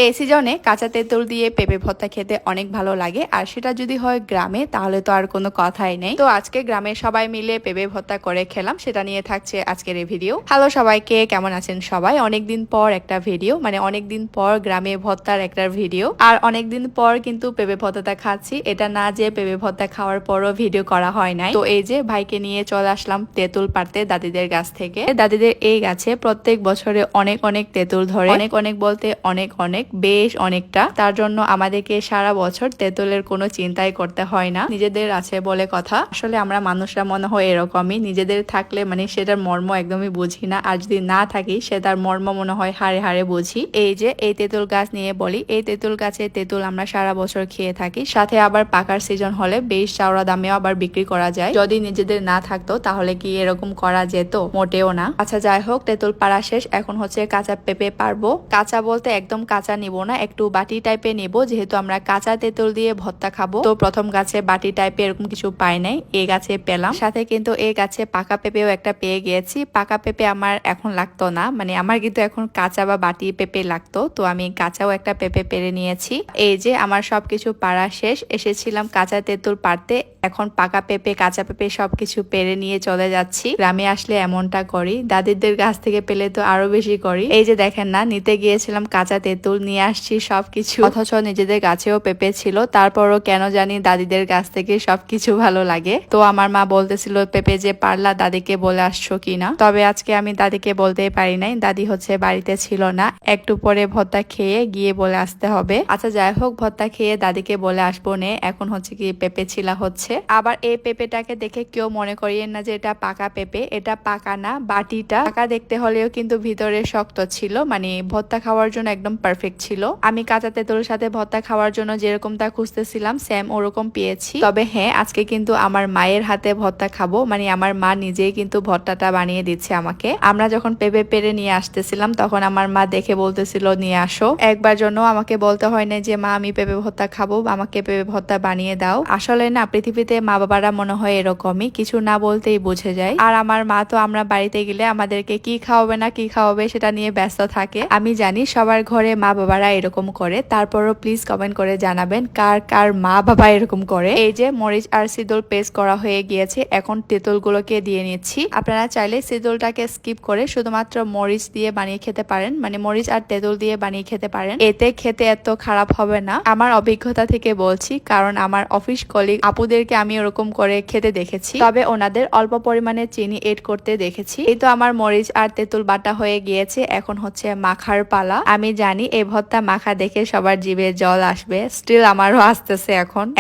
এই সিজনে কাঁচা তেঁতুল দিয়ে পেঁপে ভর্তা খেতে অনেক ভালো লাগে, আর সেটা যদি হয় গ্রামে তাহলে তো আর কোনো কথাই নেই। তো আজকে গ্রামে সবাই মিলে পেঁপে ভর্তা করে খেলাম, সেটা নিয়ে থাকছে আজকের এই ভিডিও। হ্যালো সবাইকে, কেমন আছেন সবাই? অনেকদিন পর একটা ভিডিও, মানে অনেকদিন পর গ্রামে ভর্তার একটা ভিডিও, আর অনেকদিন পর কিন্তু পেঁপে ভর্তাটা খাচ্ছি। এটা না যে পেঁপে ভর্তা খাওয়ার পরও ভিডিও করা হয় নাই। তো এই যে ভাইকে নিয়ে চলে আসলাম তেঁতুল পাড়তে দাদিদের গাছ থেকে। দাদিদের এই গাছে প্রত্যেক বছরে অনেক অনেক তেঁতুল ধরে, অনেক অনেক বলতে অনেক অনেক বেশ অনেকটা। তার জন্য আমাদেরকে সারা বছর তেঁতুলের কোনো চিন্তাই করতে হয় না, নিজেদের আছে বলে কথা। আসলে আমরা মানুষরা মনে হয় এরকমই, নিজেদের থাকলে মানে সেটার মর্ম একদমই বুঝি না, আর যদি না থাকি সেটার মর্ম মনে হয় হাড়ে হাড়ে বুঝি। এই যে এই তেঁতুল গাছ নিয়ে বলি, এই তেঁতুল গাছে তেঁতুল আমরা সারা বছর খেয়ে থাকি, সাথে আবার পাকার সিজন হলে বেশ চাওড়া দামেও আবার বিক্রি করা যায়। যদি নিজেদের না থাকতো তাহলে কি এরকম করা যেত? মোটেও না। আচ্ছা যাই হোক, তেঁতুল পাড়া শেষ, এখন হচ্ছে কাঁচা পেঁপে পারবো। কাঁচা বলতে একদম কাঁচা নিব না, একটু বাটি টাইপে নেব, যেহেতু আমরা কাঁচা তেঁতুল দিয়ে ভর্তা খাবো। তো প্রথম গাছে বাটি টাইপে এরকম কিছু পাই নাই, এই গাছে পেলাম। সাথে কিন্তু এই গাছে পাকা পেঁপেও একটা পেয়ে গিয়েছি। পাকা পেঁপে আমার এখন লাগতো না, মানে আমার কিন্তু এখন কাঁচা বা বাটি পেঁপে লাগতো, তো আমি কাঁচাও একটা পেঁপে পেরে নিয়েছি। এই যে আমার সবকিছু পাড়া শেষ, এসেছিলাম কাঁচা তেঁতুল পাড়তে, এখন পাকা পেঁপে কাঁচা পেঁপে সবকিছু পেরে নিয়ে চলে যাচ্ছি। গ্রামে আসলে এমনটা করি, দাদিদের গাছ থেকে পেলে তো আরো বেশি করি। এই যে দেখেন না, নিতে গিয়েছিলাম কাঁচা তেঁতুল, নিয়ে আসছি সবকিছু, অথচ নিজেদের গাছেও পেঁপে ছিল। তারপরও কেন জানি দাদিদের গাছ থেকে সবকিছু ভালো লাগে। তো আমার মা বলতেছিল পেঁপে যে পারলা দাদিকে বলে আসছো কিনা, তবে আজকে আমি দাদিকে বলতেই পারি নাই, দাদি হচ্ছে বাড়িতে ছিল না। একটু পরে ভর্তা খেয়ে গিয়ে বলে আসতে হবে। আচ্ছা যাই হোক, ভর্তা খেয়ে দাদিকে বলে আসবো নে। এখন হচ্ছে কি পেঁপে ছিলা হচ্ছে। আবার এই পেঁপেটাকে দেখে কেউ মনে করিয়েন না যে এটা পাকা পেঁপে, এটা পাকা না, বাটিটা পাকা দেখতে হলেও কিন্তু ভিতরে শক্ত ছিল, মানে ভর্তা খাওয়ার জন্য একদম পারফেক্ট ছিল। আমি কাঁচা তেঁতুলের সাথে ভর্তা খাওয়ার জন্য যেরকমটা খুঁজতেছিলাম সেম ওরকম পেয়েছি। তবে হ্যাঁ, আজকে কিন্তু আমার মায়ের হাতে ভর্তা খাবো, মানে আমার মা নিজেই কিন্তু ভর্তাটা বানিয়ে দিচ্ছে আমাকে। আমরা যখন পেঁপে পেরে নিয়ে আসতেছিলাম তখন আমার মা দেখে বলতেছিল নিয়ে আসো। একবার জন্য আমাকে বলতে হয় না যে মা আমি পেঁপে ভর্তা খাবো, আমাকে পেঁপে ভর্তা বানিয়ে দাও। আসলে না, পৃথিবীতে মা বাবারা মনে হয় এরকমই, কিছু না বলতেই বুঝে যায়। আর আমার মা তো আমরা বাড়িতে গেলে আমাদেরকে কি খাওয়াবে না কি খাওয়াবে সেটা নিয়ে ব্যস্ত থাকে। আমি জানি সবার ঘরে মা বাবারা এরকম করে, তারপরও প্লিজ কমেন্ট করে জানাবেন কার কার মা বাবা এরকম করে। এই যে মরিচ আর সিদুল পেস্ট করা হয়ে গিয়েছে, এখন তেঁতুল গুলোকে দিয়ে নিচ্ছি। আপনারা চাইলে সিদুলটাকে স্কিপ করে শুধুমাত্র মরিচ দিয়ে বানিয়ে খেতে পারেন, মানে মরিচ আর তেঁতুল দিয়ে বানিয়ে খেতে পারেন, এতে খেতে এত খারাপ হবে না। আমার অভিজ্ঞতা থেকে বলছি, কারণ আমার অফিস কলিগ আপুদেরকে আমি ওরকম করে খেতে দেখেছি, তবে ওনাদের অল্প পরিমাণে চিনি এড করতে দেখেছি। এই তো আমার মরিচ আর তেঁতুল বাটা হয়ে গিয়েছে, এখন হচ্ছে মাখার পালা। আমি জানি এই ভর্তা মাখা দেখে সবার জিভে জল আসবে, স্টিল আমারও আসতেছে।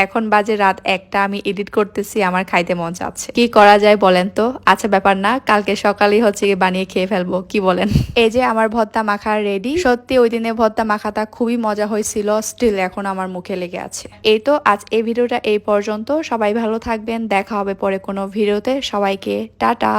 এখন বাজে রাত 1টা, আমি এডিট করতেছি, আমার খাইতে মন চাচ্ছে। কি করা যায় বলেন তো? আচ্ছা ব্যাপার না, কালকে সকালেই হচ্ছে বানিয়ে খেয়ে ফেলবো, কি বলেন? এই যে আমার ভর্তা মাখা রেডি। সত্যি ওই দিনে ভর্তা মাখাটা খুবই মজা হয়েছিল, স্টিল এখন আমার মুখে লেগে আছে। এই তো আজ এই ভিডিওটা এই পর্যন্ত। সবাই ভালো থাকবেন, দেখা হবে পরে কোনো ভিডিওতে। সবাইকে টাটা।